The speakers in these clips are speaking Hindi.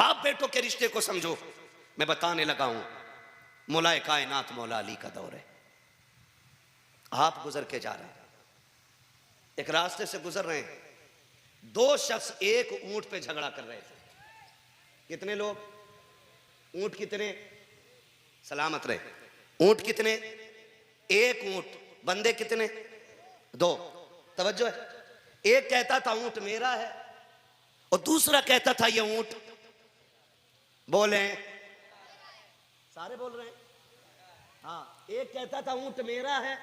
बाप बेटों के रिश्ते को समझो। मैं बताने लगा हूं, मौलाए कायनात मौला अली का दौर है। आप गुजर के जा रहे हैं, एक रास्ते से गुजर रहे हैं, दो शख्स एक ऊंट पे झगड़ा कर रहे थे। कितने लोग? ऊंट कितने? सलामत रहे। ऊंट कितने? एक ऊंट। बंदे कितने? दो। तवज्जो है। एक कहता था ऊंट मेरा है और दूसरा कहता था ये ऊंट, बोले सारे बोल रहे हैं, हाँ, एक कहता था ऊंट मेरा है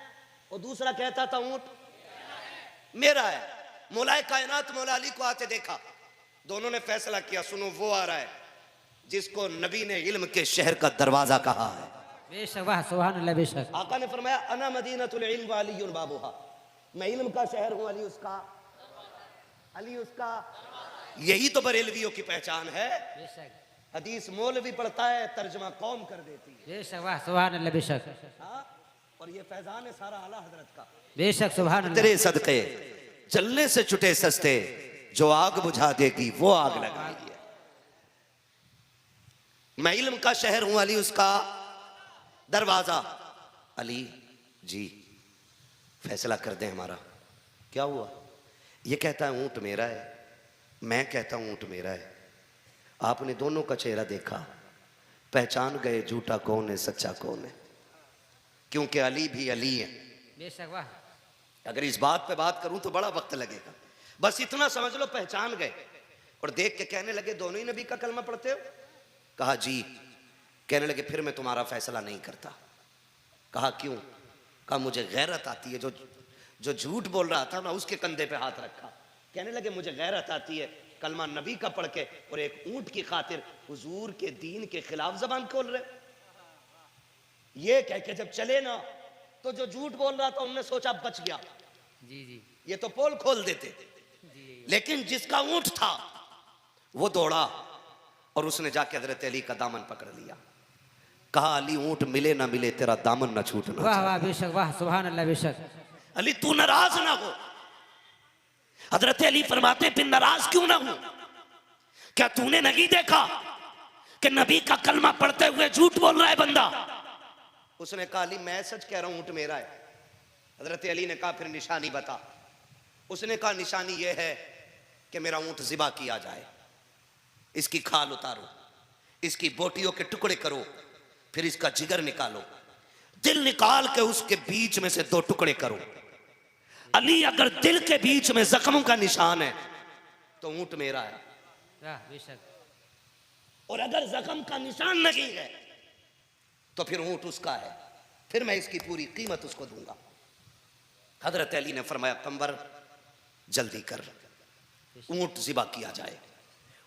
और दूसरा कहता था ऊंट मेरा है। मौलाए कायनात मौला अली को आते देखा, दोनों ने फैसला किया, सुनो वो आ रहा है जिसको नबी ने इल्म के शहर का दरवाजा कहा है। बेशक, वाह सुभान अल्लाह। बेशक आका ने फरमाया अना मदीनतुल इल्म व अलीयुन बाबुहा, मैं इल्म का शहर हूं, अली उसका, अली उसका। यही तो बरेलवियों की पहचान है। बेशक, हदीस मौलवी पढ़ता है, तर्जमा कौम कर देती है। बेशक, वाह सुभान अल्लाह। बेशक, हाँ, और ये फैजान है सारा आला हजरत का। बेशक सुभान अल्लाह। तेरे सदके चलने से छुटे सस्ते, जो आग बुझा देगी वो आग लगाई है। मैं इल्म का शहर हूं, अली उसका दरवाजा। अली जी फैसला कर दे हमारा। क्या हुआ? ये कहता है ऊंट मेरा है, मैं कहता हूं ऊंट मेरा है। आपने दोनों का चेहरा देखा, पहचान गए झूठा कौन है सच्चा कौन है, क्योंकि अली भी अली है। बेशक, वाह। अगर इस बात पे बात करूं तो बड़ा वक्त लगेगा, बस इतना समझ लो पहचान गए। और देख के कहने लगे दोनों ही नबी का कलमा पढ़ते हो? कहा जी। कहने लगे फिर मैं तुम्हारा फैसला नहीं करता। कहा क्यों? कहा मुझे गैरत आती है, जो झूठ बोल रहा था ना उसके कंधे पे हाथ रखा। कहने लगे मुझे गैरत आती है कलमा नबी का पढ़ के और एक ऊंट की खातिर हुजूर के दीन के खिलाफ जबान खोल रहे। ये कह के जब चले ना तो जो झूठ बोल रहा था उनने सोचा बच गया, जी जी, ये तो पोल खोल देते। लेकिन जिसका ऊंट था वो दौड़ा और उसने जाके हजरत अली का दामन पकड़ लिया। कहा अली ऊंट मिले ना मिले तेरा दामन ना छूटना। वाह वाह, बेशक, वाह सुभान अल्लाह। बेशक, अली तू नाराज ना हो। हजरत अली फरमाते फिर नाराज क्यों ना हो? क्या तूने नहीं देखा कि नबी का कलमा पढ़ते हुए झूठ बोल रहा है बंदा? उसने कहा अली मैं सच कह रहा हूं ऊंट मेरा है। हजरत अली ने कहा फिर निशानी बता। उसने कहा निशानी यह है कि मेरा ऊंट ज़िबा किया जाए, इसकी खाल उतारो, इसकी बोटियों के टुकड़े करो, फिर इसका जिगर निकालो, दिल निकाल के उसके बीच में से दो टुकड़े करो। अली अगर दिल के बीच में जख्मों का निशान है तो ऊंट मेरा है, बेशक, और अगर जख्म का निशान नहीं है तो फिर ऊंट उसका है, फिर मैं इसकी पूरी कीमत उसको दूंगा। हजरत अली ने फरमाया कंवर जल्दी कर, ऊंट ज़िबा किया जाए।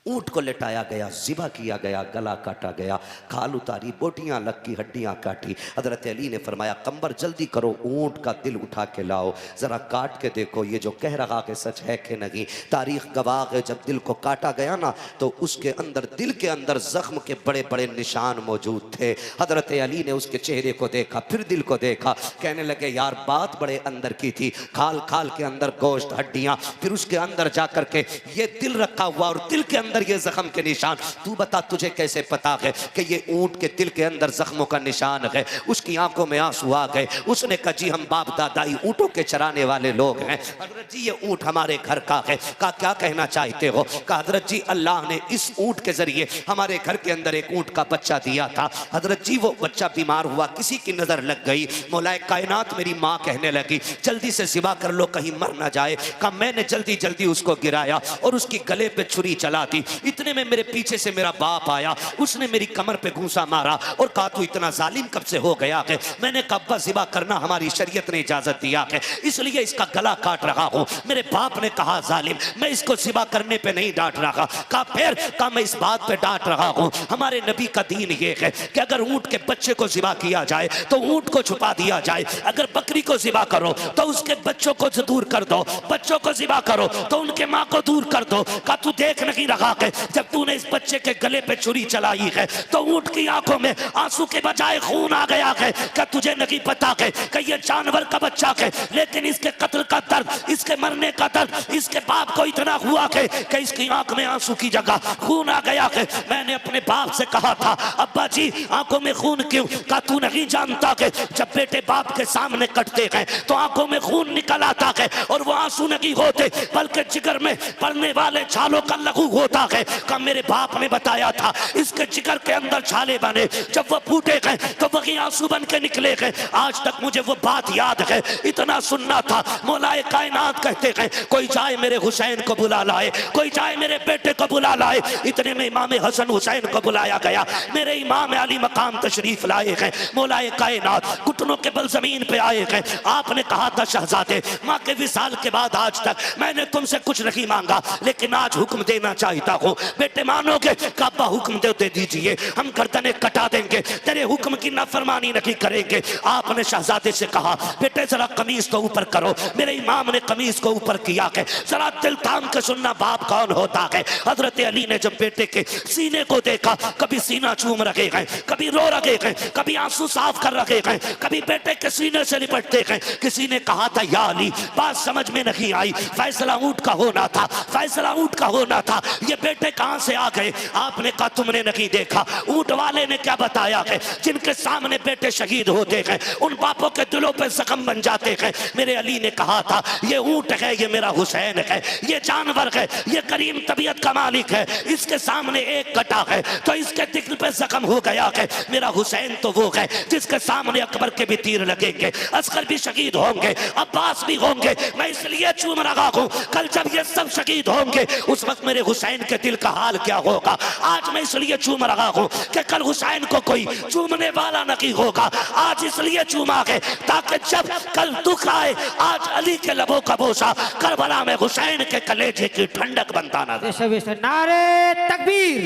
ऊंट को लेटाया गया, ज़िबा किया गया, गला काटा गया, खाल उतारी, बोटियां लग की, हड्डियां काटी। हजरत अली ने फरमाया कंवर जल्दी करो, ऊंट का दिल उठा के लाओ, जरा काट के देखो ये जो कह रहा कि सच है कि नहीं। तारीख गवाह है जब दिल को काटा गया ना तो उसके अंदर, दिल के अंदर जख्म के बड़े बड़े निशान मौजूद थे। हजरत अली ने उसके चेहरे को देखा, फिर दिल को देखा, कहने लगे यार बात बड़े अंदर की थी, खाल खाल के अंदर गोश्त, हड्डियां, फिर उसके अंदर जाकर के ये दिल रखा हुआ और दिल के अंदर ये जख्म के निशान। तू बता तुझे कैसे पता है कि ये ऊंट के दिल के अंदर जख्मों का निशान है? उसकी आंखों में आंसू आ गए। उसने कहा जी हम बाप दादाई ऊंटों के चराने वाले लोग हैं, हजरत जी ये ऊंट हमारे घर का है। कहा क्या कहना चाहते हो? कहा हजरत जी अल्लाह ने इस ऊंट के जरिए हमारे घर के अंदर एक ऊंट का बच्चा दिया था। हजरत जी वो बच्चा बीमार हुआ, किसी की नजर लग गई, मौलाए कायनात मेरी माँ कहने लगी जल्दी से ज़िबा कर लो कहीं मर ना जाए। कहा मैंने जल्दी जल्दी उसको गिराया और उसकी गले पे छुरी चला दी। इतने में मेरे पीछे से मेरा बाप आया, उसने मेरी कमर पे घूंसा मारा और कहा तू इतना जालिम कब से हो गया है? मैंने कहा अब्बा ज़िबा करना हमारी शरीयत ने इजाजत दिया है, इसलिए इसका गला काट रहा हूं। मेरे बाप ने कहा जालिम मैं इसको ज़िबा करने पे नहीं डांट रहा। कहा फिर? कहा मैं इस बात पे डांट रहा हूं, हमारे नबी का दीन ये है कि अगर ऊंट के बच्चे को ज़िबा किया जाए तो ऊंट को छुपा दिया जाए, अगर बकरी को ज़िबा करो तो उसके बच्चों को दूर कर दो, बच्चों को ज़िबा करो तो उनके माँ को दूर कर दो। कहा तू देख नहीं रहा के जब तूने इस बच्चे के गले पे छुरी चलाई है तो ऊंट की आंखों में आंसू के बजाय खून आ गया है। क्या तुझे नहीं पता कि ये जानवर का बच्चा है, लेकिन इसके कत्ल का दर्द, इसके मरने का दर्द इसके बाप को इतना हुआ कि इसकी आंख में आंसू की जगह खून आ गया है। मैंने अपने बाप से कहा था, अब्बा जी आंखों में खून क्यों? का तू नहीं जानता कि जब बेटे बाप के सामने कटते हैं तो आंखों में खून निकल आता है और वो आंसू नहीं होते बल्कि जिगर में पड़ने वाले छालों का लहू होता है। का मेरे बाप ने बताया था इसके जिगर के अंदर छाले बने, जब वो फूटे गए तो वही आंसू बन के निकले गए। आज तक मुझे वो बात याद है, इतना सुनना था। मौलाए कायनात कहते हैं कोई जाए मेरे हुसैन को बुला लाए, कोई जाए मेरे बेटे को बुला लाए। इतने में इमाम हसन हुसैन को बुलाया गया, मेरे इमाम अली मकाम तशरीफ लाए हैं। मौलाए कायनात घुटनों के बल जमीन पे आए हैं। आपने कहा था शहजादे माँ के विसाल के बाद आज तक मैंने तुमसे कुछ नहीं मांगा, लेकिन आज हुक्म देना चाहता हूँ। बेटे मानोगे? काबा हुक्म दे दीजिए, हम गर्दनें कटा देंगे, तेरे हुक्म की नाफरमानी नहीं करेंगे। आपने शहजादे से कहा बेटे जरा कमीज को ऊपर करो। मेरे इमाम ने कमीज को ऊपर किया है। जरा दिल थाम के सुनना बाप कौन होता है। हजरत अली ने जब बेटे के सीने को देखा, कभी सीना चूम रखे हैं, कभी रो रखे हैं, कभी आंसू साफ कर रखे हैं, कभी बेटे के सीने से लिपटते हैं। किसी ने कहा था या अली बात समझ में नहीं आई, फैसला ऊंट का होना था, फैसला ऊंट का होना था, ये बेटे कहां से आ गए? आपने कहा तुमने नहीं देखा। ऊंट वाले ने क्या बताया है? जिनके सामने बेटे शहीद होते हैं उन बापों के दिलों पे जख्म बन जाते हैं। मेरे अली ने कहा था ये ऊंट है, ये मेरा हुसैन है, ये जानवर है, ये करीम तबीयत का मालिक है, इसके सामने एक कटा है तो इसके दिल पे जख्म हो गया है। मेरा हुसैन तो वो है जिसके सामने अकबर के भी तीर लगेंगे, असगर भी शहीद होंगे, अब्बास भी होंगे। मैं इसलिए चूम रहा हूं, कल जब ये सब शहीद होंगे उस वक्त मेरे हुसैन के दिल का हाल क्या होगा। आज मैं इसलिए चूम रहा हूं कि कल हुसैन को कोई चूमने वाला नहीं होगा। आज इसलिए चूमा है ताकि जब कल दुख आए आज अली के लबों का बोसा करबला में हुसैन के कलेजे की ठंडक बनता ना। नारे तकबीर,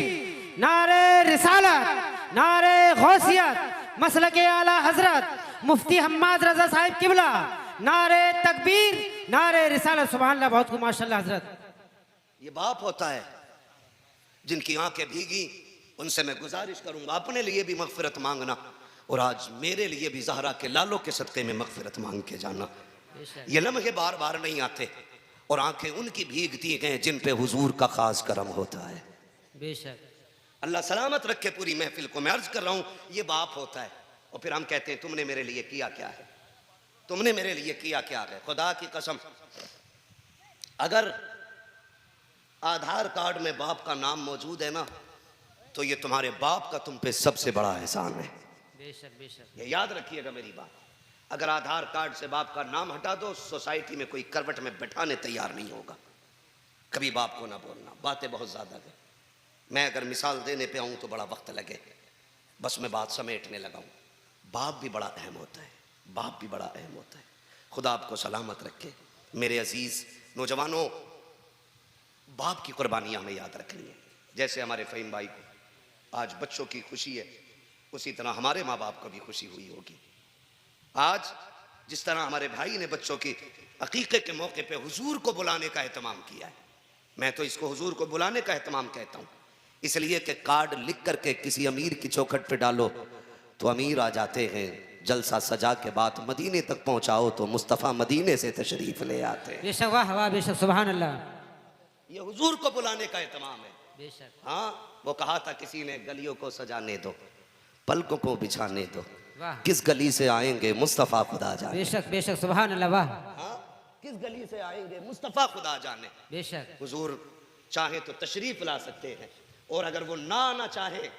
नारे रिसालत, नारे गौसियत, मसलके आला हजरत मुफ्ती हम्माद रजा साहिब किबला, नारे तकबीर, नारे रिसालत। सुभान अल्लाह, बहुत खूब माशाअल्लाह हजरत। ये बाप होता है जिनकी आंखें भीगी, उनसे मैं गुजारिश करूंगा अपने लिए भी मगफिरत मांगना और आज मेरे लिए भी ज़हरा के लालों के सदक़े में मगफिरत मांग के जाना। ये लम्हे बार बार नहीं आते और आंखें उनकी भीगती हैं जिन पे हुजूर का खास करम होता है। बेशक अल्लाह सलामत रखे पूरी महफिल को। मैं अर्ज कर रहा हूँ ये बाप होता है और फिर हम कहते हैं तुमने मेरे लिए किया क्या है, तुमने मेरे लिए किया क्या है। खुदा की कसम अगर आधार कार्ड में बाप का नाम मौजूद है ना तो ये तुम्हारे बाप का तुम पे सबसे बड़ा एहसान है। बेशक बेशक, ये याद रखिएगा मेरी बात। अगर आधार कार्ड से बाप का नाम हटा दो सोसाइटी में कोई करवट में बैठाने तैयार नहीं होगा। कभी बाप को ना बोलना, बातें बहुत ज़्यादा है। मैं अगर मिसाल देने पे आऊँ तो बड़ा वक्त लगे, बस मैं बात समेटने लगा हूँ। बाप भी बड़ा अहम होता है, बाप भी बड़ा अहम होता है। खुदा आपको सलामत रखे मेरे अजीज़ नौजवानों। बाप की कुर्बानियाँ हमें याद रखनी है। जैसे हमारे फ़हीम भाई को आज बच्चों की खुशी है, उसी तरह हमारे माँ बाप को भी खुशी हुई होगी। आज जिस तरह हमारे भाई ने बच्चों की अकीक़े के मौके पे हुजूर को बुलाने का एहतमाम किया है, मैं तो इसको हुजूर को बुलाने का एहतमाम कहता हूँ। इसलिए कि कार्ड लिख करके किसी अमीर की चौखट पे डालो तो अमीर आ जाते हैं, जलसा सजा के बाद मदीने तक पहुँचाओ तो मुस्तफ़ा मदीने से तशरीफ़ ले आते हैं। बेशक, वाह वाह, बेशक, सुभान अल्लाह। ये हुजूर को बुलाने का एहतमाम है। बेशक, हाँ, वो कहा था किसी ने गलियों को सजाने दो, पलकों को बिछाने दो, वाह, किस गली से आएंगे मुस्तफ़ा खुदा जाने। बेशक बेशक, सुभान अल्लाह, वाह। हाँ, किस गली से आएंगे मुस्तफ़ा खुदा जाने। बेशक, हुजूर चाहे तो तशरीफ ला सकते हैं और अगर वो ना चाहे,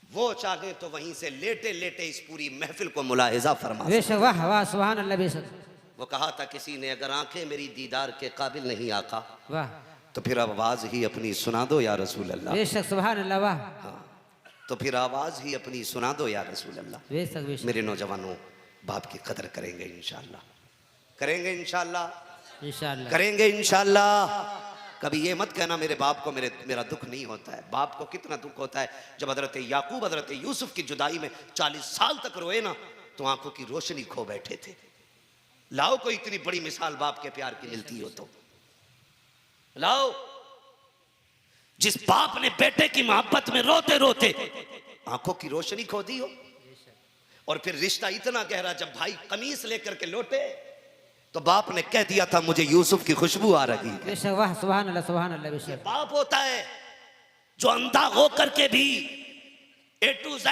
वो चाहे तो वहीं से लेटे लेटे इस पूरी महफिल को मुलाहिजा फरमा। बेशक, वाह वाह, सुभान अल्लाह, बेशक। वो कहा था किसी ने अगर आंखें मेरी दीदार के काबिल नहीं आका वाह, तो फिर आवाज़ ही अपनी सुना दो या रसूल अल्लाह। बेशक, सुभान अल्लाह, वाह। हाँ, तो फिर आवाज़ ही अपनी सुना दो या रसूल अल्लाह। बेशक बेशक, मेरे नौजवानों बाप की कदर करेंगे इंशाअल्लाह, करेंगे इंशाअल्लाह, इंशाअल्लाह, करेंगे इंशाअल्लाह। कभी ये मत कहना मेरे बाप को मेरा दुख नहीं होता है। बाप को कितना दुख होता है जब हजरत याकूब हजरत यूसुफ की जुदाई में 40 साल तक रोए ना तो आंखों की रोशनी खो बैठे थे। लाओ कोई इतनी बड़ी मिसाल बाप के प्यार की मिलती हो तो लाओ। जिस बाप ने बेटे की मोहब्बत में रोते रोते आंखों की रोशनी खो दी हो, और फिर रिश्ता इतना गहरा, जब भाई कमीज लेकर के लौटे तो बाप ने कह दिया था मुझे यूसुफ की खुशबू आ रही है। बेशक, वाह, सुभान अल्लाह, सुभान अल्लाह। बेशक बाप होता है जो अंधा होकर के भी A to Z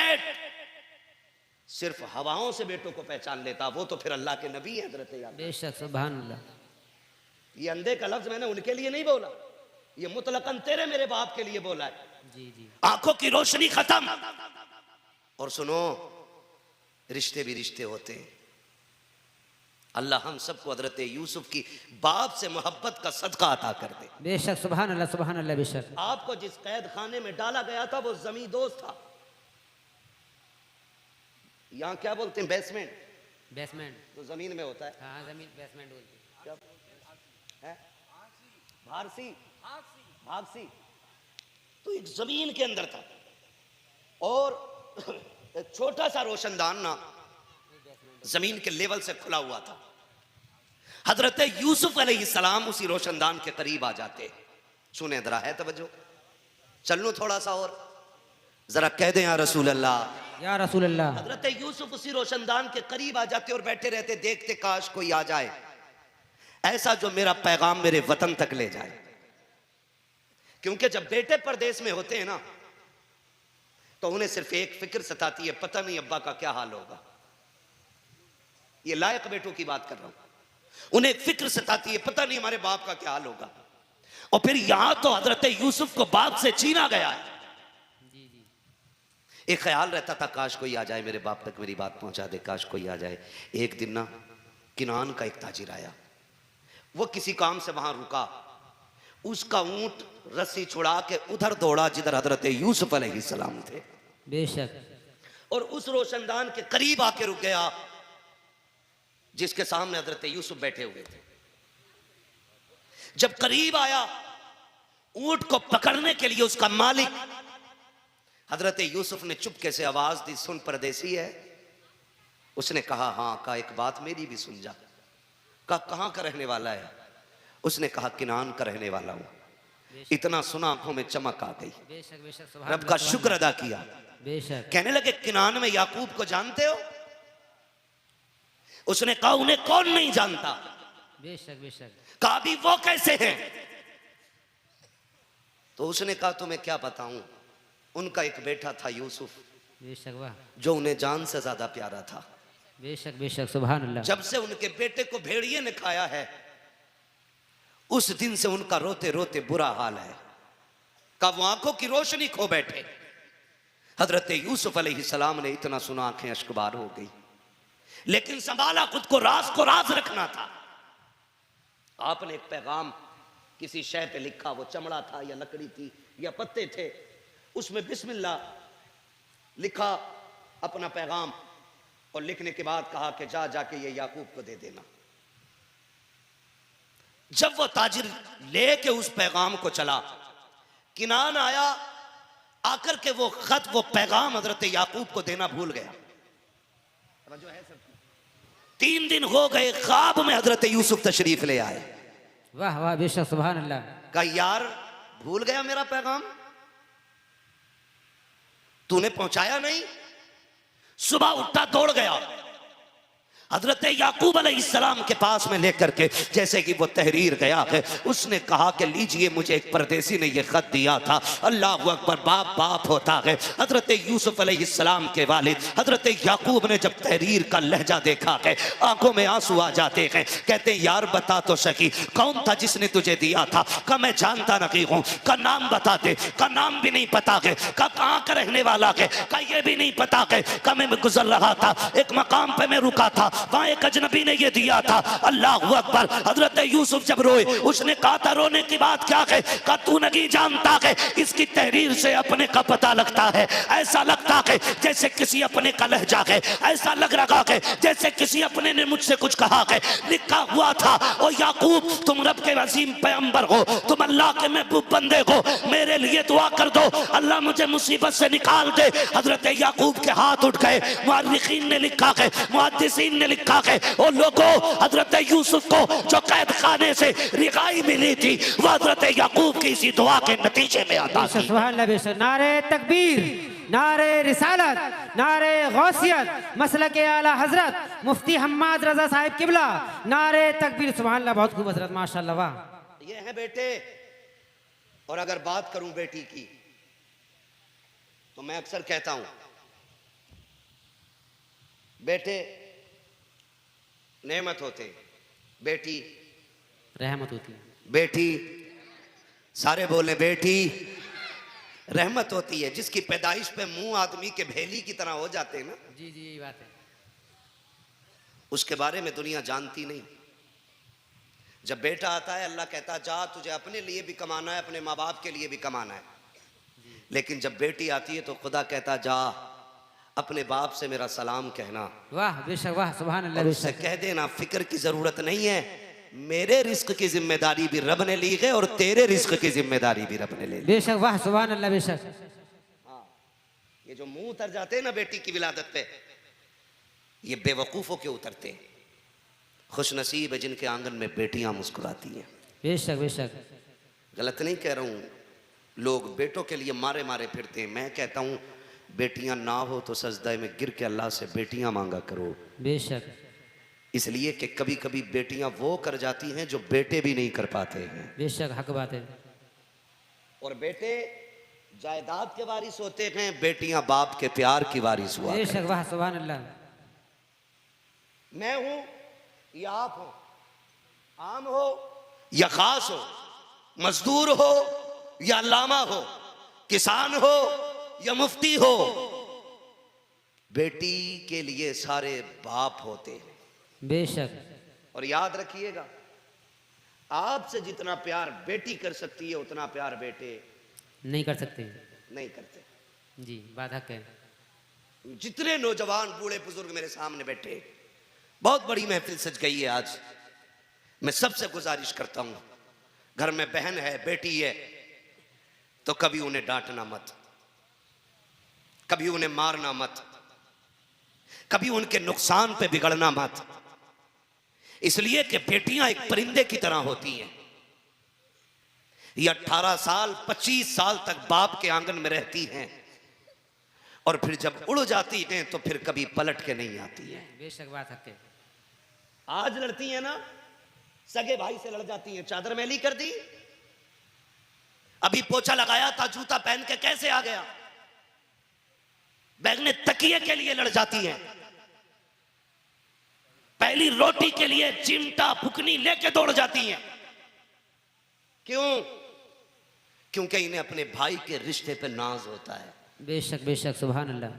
सिर्फ हवाओं से बेटों को पहचान लेता, वो तो फिर अल्लाह के नबी है हजरत याकूब। बेशक, सुभान अल्लाह। ये अंधे का लफ्ज मैंने उनके लिए नहीं बोला, ये मुतलकन तेरे मेरे बाप के लिए बोला है। जी जी। आंखों की रोशनी खत्म। और सुनो, रिश्ते भी रिश्ते होते हैं। अल्लाह हम सबको हजरत यूसुफ की बाप से मोहब्बत का सदका अता कर दे। बेशक, सुभान अल्लाह, सुभान अल्लाह। बेशक आपको जिस कैद खाने में डाला गया था वो जमींदोज था, यहाँ क्या बोलते हैं, बेसमेंट। बेसमेंट तो जमीन में होता है। हाँ, जमीन बेसमेंट बोलते क्या है? भारसी, भागसी। तो एक जमीन के अंदर था, और एक छोटा सा रोशनदान ना जमीन के लेवल से खुला हुआ था। हजरत यूसुफ अलैहिस्सलाम उसी रोशनदान के करीब आ जाते। सुने जरा, है तवज्जो, चल लूं थोड़ा सा और, जरा कह दें या रसूल अल्लाह, या रसूल अल्लाह। हजरत यूसुफ उसी रोशनदान के करीब आ जाते और बैठे रहते, देखते काश कोई आ जाए ऐसा जो मेरा पैगाम मेरे वतन तक ले जाए। क्योंकि जब बेटे परदेश में होते हैं ना, तो उन्हें सिर्फ एक फिक्र सताती है, पता नहीं अब्बा का क्या हाल होगा। ये लायक बेटों की बात कर रहा हूं। उन्हें फिक्र सताती है, पता नहीं हमारे बाप का क्या हाल होगा। और फिर यहां तो हजरत यूसुफ को बाप से छीना गया है। एक ख्याल रहता था काश कोई आ जाए मेरे बाप तक मेरी बात पहुंचा दे, काश कोई आ जाए। एक दिन ना किनान का एक ताजिर आया, वो किसी काम से वहां रुका, उसका ऊंट रस्सी छुड़ा के उधर दौड़ा जिधर हजरत यूसुफ अलैहिस्सलाम थे। बेशक। और उस रोशनदान के करीब आके रुक गया जिसके सामने हजरत यूसुफ बैठे हुए थे। जब करीब आया, ऊंट को पकड़ने के लिए उसका मालिक हजरत यूसुफ ने चुपके से आवाज दी, सुन परदेसी है? उसने कहा हाँ। कहा एक बात मेरी भी सुन जा। कहा कहां का रहने वाला है? उसने कहा किनान का रहने वाला हूं। इतना सुना आंखों में चमक आ गई। बेशक, बेशक, रब का शुक्र अदा किया। बेशक। कहने लगे किनान में याकूब को जानते हो? उसने कहा उन्हें कौन नहीं जानता। बेशक, बेशक। कहा भी वो कैसे हैं? तो उसने कहा तुम्हें क्या बताऊं, उनका एक बेटा था यूसुफ, बेशक, वाह, जो उन्हें जान से ज्यादा प्यारा था। बेशक, बेशक, सुभान अल्लाह। जब से उनके बेटे को भेड़िए ने खाया है, उस दिन से उनका रोते रोते बुरा हाल है। कब वो आंखों की रोशनी खो बैठे। हजरत यूसुफ अलैहिस्सलाम ने इतना सुना, आंखें अश्कबार हो गई, लेकिन संभाला खुद को राज रखना था। आपने एक पैगाम किसी शय पे लिखा, वो चमड़ा था या लकड़ी थी या पत्ते थे, उसमें बिस्मिल्लाह लिखा अपना पैगाम, और लिखने के बाद कहा कि जाके ये याकूब को दे देना। जब वो ताजिर लेके उस पैगाम को चला, किनान आया, आकर के वो खत वो पैगाम हजरत याकूब को देना भूल गया। जो है 3 दिन हो गए, ख्वाब में हजरत यूसुफ तशरीफ ले आए। वाह वाह, बेशक, सुभान अल्लाह। कहा यार भूल गया मेरा पैगाम, तूने पहुंचाया नहीं। सुबह उठा दौड़ गया, हजरत याकूब अलैहिस्सलाम के पास में लेकर के, जैसे कि वो तहरीर गया है, उसने कहा कि लीजिए मुझे एक परदेसी ने ये खत दिया था। अल्लाह अकबर, बाप बाप होता है। हजरत यूसुफ अलैहिस्सलाम के वालिद हजरत याकूब ने जब तहरीर का लहजा देखा है, आंखों में आंसू आ जाते हैं। कहते हैं यार बता तो सकी कौन था जिसने तुझे दिया था? का मैं जानता नहीं हूं। का नाम बता दे। का नाम भी नहीं पता है। का कहां का रहने वाला है? का ये भी नहीं पता है। का मैं गुजर रहा था, एक मकाम पे मैं रुका था, वहां एक अजनबी ने ये दिया था। अल्लाह अकबर। हजरत यूसुफ जब रोए, उसने कहा था रोने की बात क्या है? कहा तू नहीं जानता है, इसकी तहरीर से अपने का पता लगता है। ऐसा लगता है जैसे किसी अपने का लहजा है, ऐसा लग रहा है जैसे किसी अपने ने मुझसे कुछ कहा है। लिखा हुआ था, ओ याकूब तुम रब के अजीम पैगंबर हो, तुम अल्लाह के महबूब बंदे हो, मेरे लिए दुआ कर दो, अल्लाह मुझे मुसीबत से निकाल दे। हजरत याकूब के हाथ उठ गए। मुअर्रिखीन ने लिखा है, मुहद्दिसीन ने लिखा है ओ लोगों, हजरत यूसुफ को जो कैद खाने से रिहाई मिली थी वो हजरत याकूब की इसी दुआ के नतीजे में आता बेशक थी। सुभान अल्लाह बेशक। नारे तकबीर, नारे रिसालत, नारे गौसियत, मसलक आला हजरत मुफ्ती हम्माद रजा साहिब किबला, नारे तकबीर। सुभान अल्लाह, बहुत खूब हजरत, माशाअल्लाह, वाह। ये है बेटे। और अगर बात करूं बेटी की तो मैं अक्सर कहता हूं बेटे नेमत होते, बेटी रहमत होती है। बेटी सारे बोले बेटी रहमत होती है। जिसकी पैदाइश पे मुंह आदमी के भेली की तरह हो जाते हैं ना, जी जी, यही बात है। उसके बारे में दुनिया जानती नहीं। जब बेटा आता है अल्लाह कहता जा तुझे अपने लिए भी कमाना है, अपने माँ बाप के लिए भी कमाना है। लेकिन जब बेटी आती है तो खुदा कहता जा अपने बाप से मेरा सलाम कहना, वाह बेशक, वाह सुभान अल्लाह और उससे बेशक। कह देना फिक्र की जरूरत नहीं है, मेरे रिस्क की जिम्मेदारी भी रब ने ली है और तेरे रिस्क की जिम्मेदारी भी रब ने ले ली। बेशक, वाह सुभान अल्लाह बेशक। ये जो मुंह उतर जाते हैं ना बेटी की विलादत पे, ये बेवकूफों के उतरते हैं। खुश नसीब है जिनके आंगन में बेटियां मुस्कुराती हैं। बेशक बेशक। गलत नहीं कह रहा हूं, लोग बेटों के लिए मारे मारे फिरते हैं। मैं कहता हूं बेटियां ना हो तो सजदा में गिर के अल्लाह से बेटियां मांगा करो। बेशक, इसलिए कि कभी कभी बेटियां वो कर जाती हैं जो बेटे भी नहीं कर पाते हैं। बेशक, हक बात है। और बेटे जायदाद के वारिस होते हैं, बेटियां बाप के प्यार की वारिस हुआ बेशक, करती। वाह सुभान अल्लाह। मैं हूं या आप हो, आम हो या खास हो, मजदूर हो या अल्लामा हो, किसान हो या मुफ्ती हो, बेटी के लिए सारे बाप होते हैं। बेशक। और याद रखिएगा आपसे जितना प्यार बेटी कर सकती है उतना प्यार बेटे नहीं कर सकते। नहीं करते। जी, बात हक है। जितने नौजवान बूढ़े बुजुर्ग मेरे सामने बैठे, बहुत बड़ी महफिल सज गई है आज। मैं सबसे गुजारिश करता हूं, घर में बहन है, बेटी है, तो कभी उन्हें डांटना मत, कभी उन्हें मारना मत, कभी उनके नुकसान पे बिगड़ना मत। इसलिए कि बेटियां एक परिंदे की तरह होती हैं। ये 18 साल 25 साल तक बाप के आंगन में रहती हैं और फिर जब उड़ जाती हैं तो फिर कभी पलट के नहीं आती हैं। बेशक, बात हक है। आज लड़ती है ना, सगे भाई से लड़ जाती हैं, चादर मैली कर दी, अभी पोछा लगाया था, जूता पहन के कैसे आ गया, बैगने तकिए के लिए लड़ जाती हैं, पहली रोटी के लिए चिमटा फुकनी लेके दौड़ जाती हैं। क्यों? क्योंकि इन्हें अपने भाई के रिश्ते पे नाज होता है। बेशक बेशक, सुभान अल्लाह।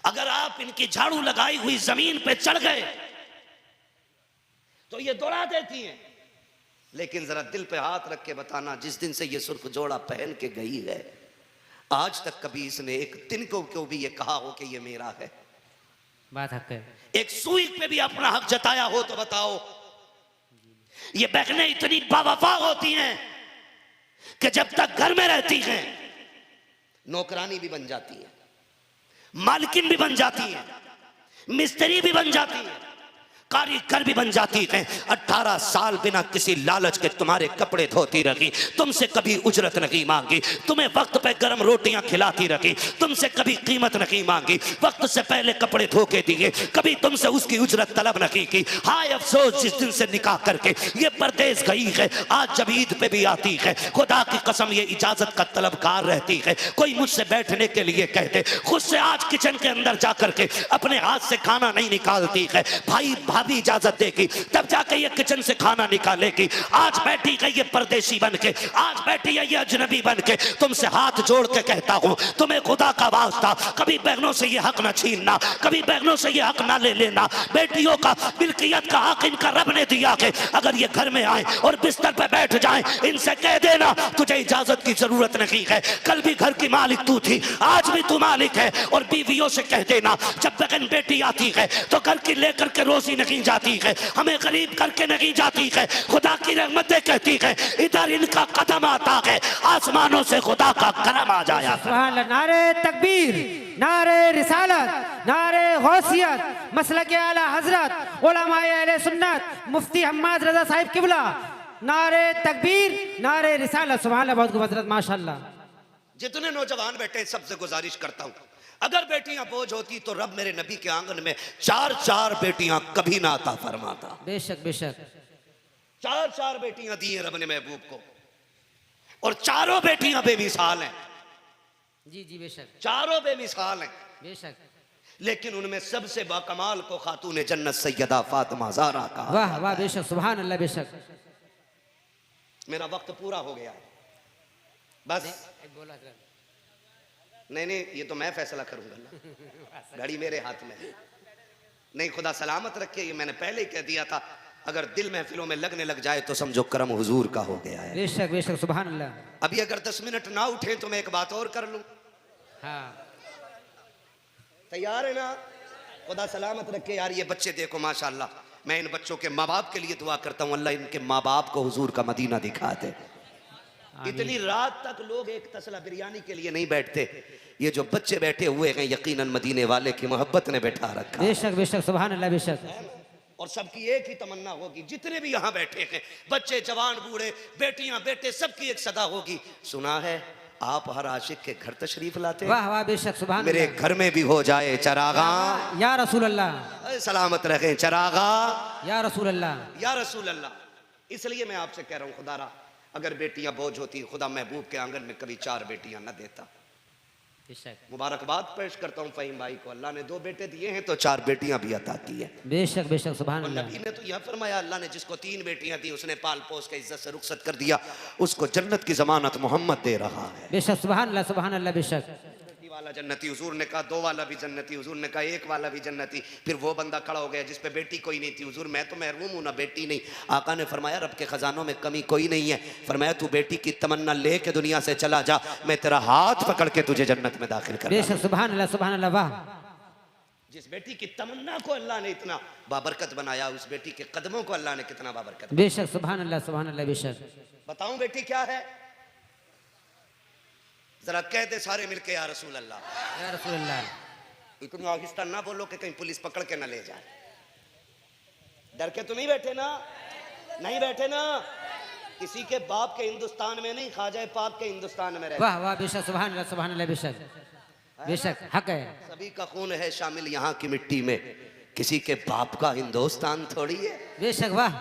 अगर आप इनकी झाड़ू लगाई हुई जमीन पे चढ़ गए तो ये दौड़ा देती हैं। लेकिन जरा दिल पे हाथ रख के बताना, जिस दिन से ये सुर्ख जोड़ा पहन के गई है आज तक कभी इसने एक तिनकों को भी ये कहा हो कि ये मेरा है? बात हक है। एक सुई पे भी अपना हक जताया हो तो बताओ। ये बहनें इतनी बावफा होती हैं कि जब तक घर में रहती हैं नौकरानी भी बन जाती है, मालकिन भी बन जाती है, मिस्त्री भी बन जाती है, कारीगर भी बन जाती है। 18 साल बिना किसी लालच के तुम्हारे कपड़े धोती रही, तुमसे कभी उजरत नहीं मांगी, तुम्हें वक्त पे गर्म रोटियां खिलाती रही, तुमसे कभी कीमत नहीं मांगी, वक्त से पहले कपड़े धो के दिए, कभी तुमसे उसकी उजरत तलब नहीं की। हाय अफसोस जिस दिन से निकाह करके ये परदेश गई है, आज जब ईद पे भी आती है खुदा की कसम ये इजाजत का तलबकार रहती है। कोई मुझसे बैठने के लिए कहते, खुद से आज किचन के अंदर जाकर के अपने हाथ से खाना नहीं निकालती है। भाई भाभी इजाजत देगी तब जाके ये किचन से खाना निकालेगी। आज बैठी है ये परदेशी बन के, आज बैठी है ये अजनबी बन के। तुमसे हाथ जोड़ के कहता हूं, तुम्हें खुदा का वास्ता कभी बहनों से ये हक ना छीनना, कभी बहनों से ये हक ना ले लेना। बेटियों का मिल्कियत का हक इनका रब ने दिया है। अगर ये घर में आए और बिस्तर पे बैठ जाए, इनसे कह देना तुझे इजाजत की जरूरत नहीं है, कल भी घर की मालिक तू थी, आज भी तू मालिक है। और बीवियों से कह देना जब बहन बेटी आती है तो घर की लेकर के रोजी नहीं नहीं जाती है, हमें गरीब करके नहीं जाती है, खुदा की रहमतें कहती है, इधर इनका कदम आता है, आसमानों से खुदा का करम आ जाया। सुभान अल्लाह। नारे तकबीर, नारे रिसालत, नारे गौसियत, मसलक आला हजरत, उलमाए अहले सुन्नत, मुफ्ती हम्माद रजा साहिब किबला, नारे तकबीर, नारे रिसालत। सुभान अल्लाह, बहुत खूब हजरत, माशाअल्लाह। जितने नौजवान बैठे सबसे गुजारिश करता हूं, अगर बेटियां बोझ होती तो रब मेरे नबी के आंगन में 4-4 बेटियां कभी ना अता फरमाता। बेशक बेशक। 4-4 बेटियां दी हैं रब ने महबूब को, और चारों बेटियां बेमिसाल हैं। जी जी बेशक, चारों बेमिसाल हैं। बेशक। लेकिन उनमें सबसे बाकमाल को खातून जन्नत सैयदा फातिमा ज़हरा का। वाह वाह, बेशक, सुभान अल्लाह, बेशक। मेरा वक्त पूरा हो गया है, बस। नहीं, ये तो मैं फैसला करूंगा ना, घड़ी मेरे हाथ में है। नहीं, खुदा सलामत रखे, ये मैंने पहले ही कह दिया था, अगर दिल महफिलों में लगने लग जाए तो समझो करम हुजूर का हो गया है। बेशक बेशक, सुभान अल्लाह। अभी अगर 10 मिनट ना उठे तो मैं एक बात और कर लूं। हाँ, तैयार है ना? खुदा सलामत रखे यार। ये बच्चे देखो माशाल्लाह, मैं इन बच्चों के माँ बाप के लिए दुआ करता हूँ, अल्लाह इनके माँ बाप को हुजूर का मदीना दिखा दे। इतनी रात तक लोग एक तसला बिरयानी के लिए नहीं बैठते, ये जो बच्चे बैठे हुए हैं यकीनन मदीने वाले की मोहब्बत ने बैठा रखा। बेशक बेशक, सुभान अल्लाह, बेशक। और सबकी एक ही तमन्ना होगी, जितने भी यहाँ बैठे हैं, बच्चे जवान बूढ़े, बेटियां बेटे, सबकी एक सदा होगी, सुना है आप हर आशिक के घर तशरीफ लाते हैं। वाह वाह, बेशक, सुभान मेरे अल्लाह। घर में भी हो जाए चरागा, या रसूल अल्लाह, सलामत रखें चरागा, या रसूल अल्लाह, या रसूल अल्लाह। इसलिए मैं आपसे कह रहा हूँ, खुदारा अगर बेटियां बोझ होती, खुदा महबूब के आंगन में कभी 4 बेटियां न देता। मुबारकबाद पेश करता हूँ फहीम भाई को, अल्लाह ने 2 बेटे दिए हैं तो 4 बेटियां भी अता की है। बेशक बेशक, सुभान और अल्लाह। नबी ने तो यह फरमाया, अल्लाह ने जिसको 3 बेटियां दी उसने पाल पोस के इज्जत से रुखसत कर दिया, उसको जन्नत की जमानत मोहम्मद दे रहा है। बेशक, सुभान अल्लाह, सुभान अल्लाह, बेशक। बेटी वाला जन्नती, हुजूर ने कहा 2 वाला भी जन्नती, हुजूर ने कहा 1 वाला भी जन्नती। फिर वो बंदा खड़ा हो गया जिस पे बेटी कोई नहीं थी, हुजूर मैं तो महरूम हूं ना बेटी नहीं। आका ने फरमाया रब के खजानों में कमी कोई नहीं है, फरमाया तू बेटी की तमन्ना ले के दुनिया से चला जा, मैं तेरा हाथ पकड़ के तुझे जन्नत में दाखिल कर। बेशक, सुभान अल्लाह, सुभान अल्लाह, वाह। जिस बेटी की तमन्ना को अल्लाह ने इतना बाबरकत बनाया, उस बेटी के कदमों को अल्लाह ने कितना बाबरकत। बेशक, सुभान अल्लाह, सुभान अल्लाह, बेशक। बताऊं बेटी क्या है? जरा कह दे सारे मिलके या रसूल अल्लाह, या रसूल अल्लाह। इतनी आहिस्ता ना बोलो कि कहीं पुलिस पकड़ के ना ले जाए। डर के तो नहीं बैठे ना? नहीं बैठे ना? किसी के बाप के हिंदुस्तान में नहीं, ख्वाजा पाक के हिंदुस्तान में रहते। वाह वाह, बेशक, सुभान अल्लाह, सुभान अल्लाह, बेशक बेशक, हक है। सभी का खून है शामिल यहाँ की मिट्टी में, किसी के बाप का हिंदुस्तान थोड़ी है। बेशक, वाह।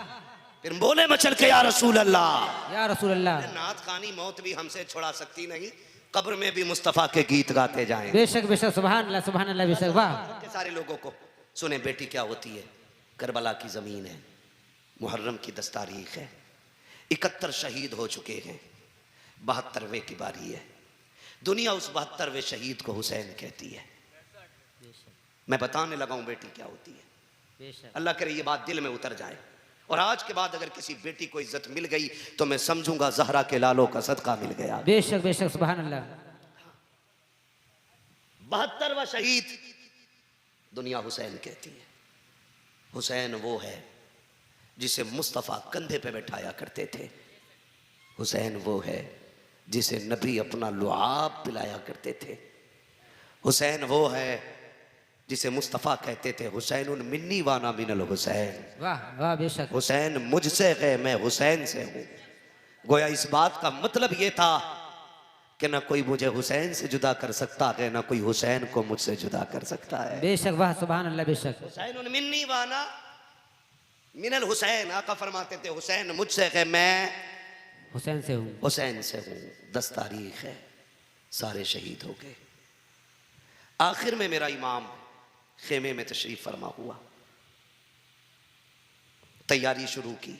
फिर बोले मचल के या रसूल अल्लाह, या रसूल अल्लाह। नात खानी मौत भी हमसे छुड़ा सकती नहीं, कब्र में भी मुस्तफा के गीत गाते जाएं। बेशक बेशक, सुभान अल्लाह, सुभान अल्लाह, बेशक, वाह। के सारे लोगों को सुने बेटी क्या होती है। करबला की जमीन है, मुहर्रम की 10 तारीख है, 71 शहीद हो चुके हैं, 72वें की बारी है। दुनिया उस 72वें शहीद को हुसैन कहती है। मैं बताने लगा हूं बेटी क्या होती है। अल्लाह करे ये बात दिल में उतर जाए, और आज के बाद अगर किसी बेटी को इज्जत मिल गई तो मैं समझूंगा ज़हरा के लालों का सदका मिल गया। बेशक बेशक, सुभान अल्लाह। 72वां शहीद दुनिया हुसैन कहती है। हुसैन वो है जिसे मुस्तफ़ा कंधे पे बैठाया करते थे। हुसैन वो है जिसे नबी अपना लुआब पिलाया करते थे। हुसैन वो है जिसे मुस्तफ़ा कहते थे हुसैन उन मिन्नी वाना मिनल हुसैन। वाह वाह, बेशक। हुसैन मुझसे है, मैं हुसैन से हूँ। गोया इस बात का मतलब ये था कि ना कोई मुझे हुसैन से जुदा कर सकता है, ना कोई हुसैन को मुझसे जुदा कर सकता है। बेशक, वाह, सुभान अल्लाह, बेशक। हुसैन उन मिन्नी वाना मिनल हुसैन, आका फरमाते थे हुसैन मुझसे है, मैं हुसैन से हूँ। हुसैन से हूँ। 10 तारीख है, सारे शहीद हो गए। आखिर में मेरा इमाम खेमे में तशरीफ फरमा हुआ, तैयारी शुरू की,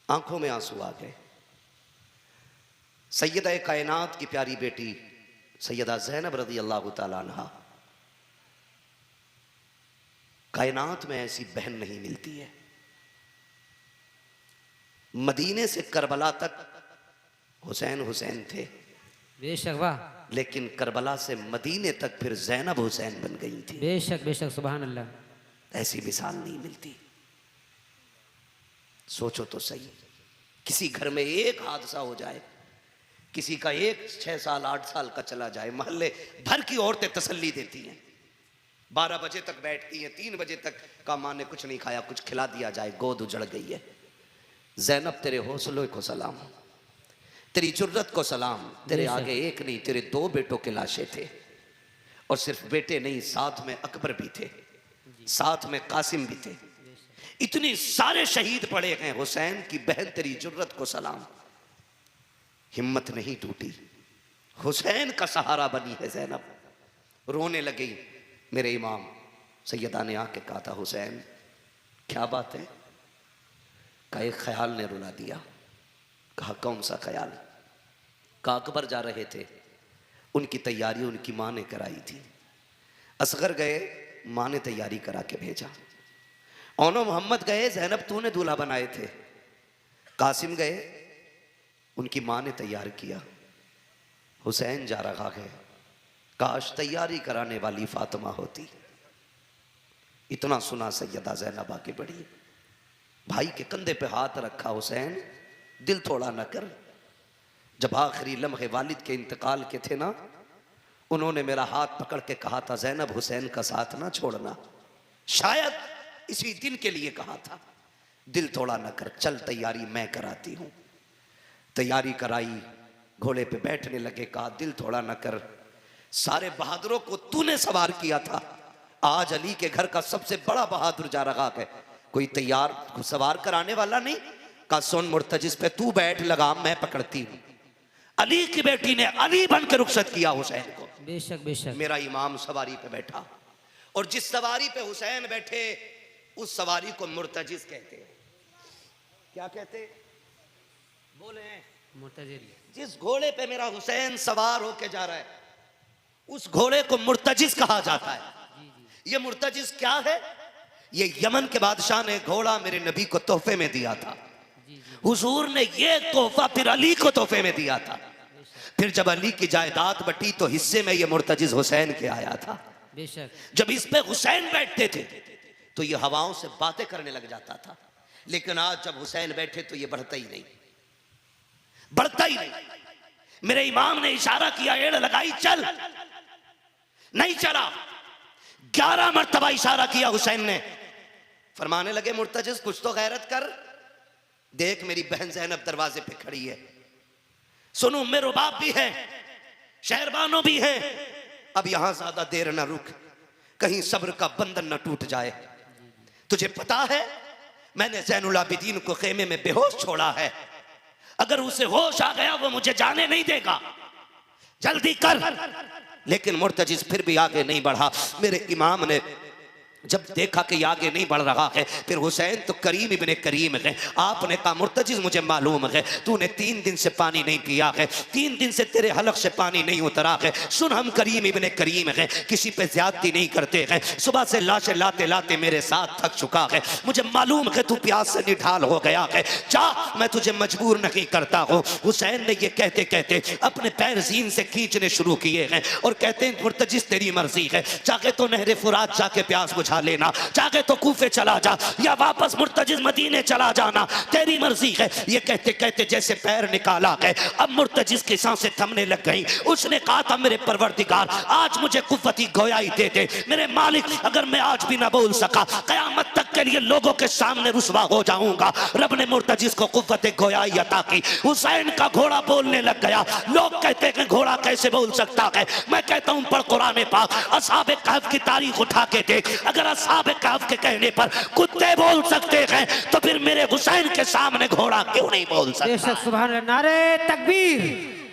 आंखों में आंसू आ गए। सैयदा कायनात की प्यारी बेटी सैयदा ज़ैनब रज़ी अल्लाह ताला अन्हा, कायनात में ऐसी बहन नहीं मिलती है। मदीने से करबला तक हुसैन हुसैन थे, बेशक, वाह। लेकिन करबला से मदीने तक फिर ज़ैनब हुसैन बन गई थी। बेशक बेशक, सुभान अल्लाह। ऐसी मिसाल नहीं मिलती। सोचो तो सही, किसी घर में एक हादसा हो जाए, किसी का एक 6 साल 8 साल का चला जाए, मोहल्ले भर की औरतें तसल्ली देती हैं, 12 बजे तक बैठती हैं, 3 बजे तक का माँ ने कुछ नहीं खाया, कुछ खिला दिया जाए, गोद उजड़ गई है। ज़ैनब तेरे हौसलों को सलाम, तेरी जुर्रत को सलाम। तेरे आगे एक नहीं तेरे 2 बेटों के लाशें थे, और सिर्फ बेटे नहीं, साथ में अकबर भी थे, साथ में कासिम भी थे। इतने सारे शहीद पड़े हैं। हुसैन की बहन तेरी जुर्रत को सलाम, हिम्मत नहीं टूटी, हुसैन का सहारा बनी है ज़ैनब। रोने लगी। मेरे इमाम सैयदा ने आके कहा था, हुसैन क्या बात है? कहा एक ख्याल ने रुला दिया। कहा कौन सा ख्याल? कहा अकबर जा रहे थे, उनकी तैयारी उनकी माँ ने कराई थी। असगर गए, माँ ने तैयारी करा के भेजा। औनो मोहम्मद गए, ज़ैनब तूने दूल्हा बनाए थे। कासिम गए, उनकी माँ ने तैयार किया। हुसैन जा रहा है, काश तैयारी कराने वाली फातिमा होती। इतना सुना सैयदा ज़ैनब आके बढ़ी, भाई के कंधे पे हाथ रखा। हुसैन दिल थोड़ा न कर, जब आखिरी लम्हे वालिद के इंतकाल के थे ना, उन्होंने मेरा हाथ पकड़ के कहा था, ज़ैनब हुसैन का साथ ना छोड़ना। शायद इसी दिन के लिए कहा था, दिल थोड़ा न कर, चल तैयारी मैं कराती हूँ। तैयारी कराई, घोड़े पे बैठने लगे। कहा दिल थोड़ा न कर, सारे बहादुरों को तूने सवार किया था, आज अली के घर का सबसे बड़ा बहादुर जा रहा है, कोई तैयार सवार कराने वाला नहीं। कहा सुन मुर्तजिस पे तू बैठ, लगाम मैं पकड़ती हूँ। अली की बेटी ने अली बन के रुखसत किया हुसैन को। बेशक बेशक। मेरा इमाम सवारी पे बैठा, और जिस सवारी पे हुसैन बैठे उस सवारी को मुर्तजिस कहते हैं। क्या कहते? बोले मुर्तजिस। जिस घोड़े पे मेरा हुसैन सवार होके जा रहा है, उस घोड़े को मुर्तजिस कहा जाता है। ये मुर्तजिस क्या है? ये यमन के बादशाह ने घोड़ा मेरे नबी को तोहफे में दिया था। हुजूर ने ये तोहफा फिर अली को तोहफे में दिया था। फिर जब अली की जायदाद बटी तो हिस्से में ये मुर्तजिस हुसैन के आया था। बेशक। जब इस पे हुसैन बैठते थे तो ये हवाओं से बातें करने लग जाता था, लेकिन आज जब हुसैन बैठे तो ये बढ़ता ही नहीं, बढ़ता ही नहीं। मेरे इमाम ने इशारा किया, एड़ लगाई, चल, नहीं चला। 11 मरतबा इशारा किया हुसैन ने। फरमाने लगे मुर्तजिस कुछ तो गैरत कर, देख मेरी बहन ज़ैनब दरवाजे पे खड़ी है, सुनो उम्मे रुबाब भी है, शहरबानो भी है, अब यहां ज्यादा देर न रुक, कहीं सब्र का बंधन न टूट जाए। तुझे पता है मैंने ज़ैनुल आबिदीन को खेमे में बेहोश छोड़ा है, अगर उसे होश आ गया वो मुझे जाने नहीं देगा, जल्दी कर। लेकिन मुर्तजिस फिर भी आगे नहीं बढ़ा। मेरे इमाम ने जब देखा कि ये आगे नहीं बढ़ रहा है, फिर हुसैन तो करीम इब्ने करीम है, आपने कहा मुर्तजिस मुझे मालूम है तूने 3 दिन से पानी नहीं पिया है, 3 दिन से तेरे हलक से पानी नहीं उतरा है। सुन हम करीम इब्ने करीम हैं, किसी पे ज्यादती नहीं करते हैं, सुबह से लाशें लाते लाते मेरे साथ थक चुका है, मुझे मालूम है तू प्यास से निढाल हो गया है, जा मैं तुझे मजबूर नहीं करता हूँ। हुसैन ने ये कहते कहते अपने पैर जीन से खींचने शुरू किए हैं और कहते हैं मुर्तजिस तेरी मर्जी है, चाहे तो नहरे फुरात जाके प्यास बुझा लेना, चाहे तो कूफे चला जा या वापस मुर्तजिस मदीने चला जाना, तेरी मर्जी है। ये कहते कहते जैसे पैर निकाला है, अब मुर्तजिस की सांसें थमने लग गई। उसने कहा था मेरे परवरदिगार आज मुझे कुव्वती गोयाई दे दे, मेरे मालिक अगर मैं आज भी ना बोल सका कयामत तक के लिए लोगों के सामने रुसवा हो जाऊंगा। रब ने मुर्तजिस को कुव्वत गोयाई अता की। हुसैन का घोड़ा बोलने लग गया। लोग कहते हैं घोड़ा कैसे बोल सकता है, मैं कहता हूं पढ़ कुरान पाक, असहाबे कहफ की तारीख उठा के देख, अगर असहाबे कहफ के कहने पर कुत्ते बोल सकते हैं तो फिर मेरे हुसैन के सामने घोड़ा क्यों नहीं बोल सकता। सुभान अल्लाह। नारे तकबीर,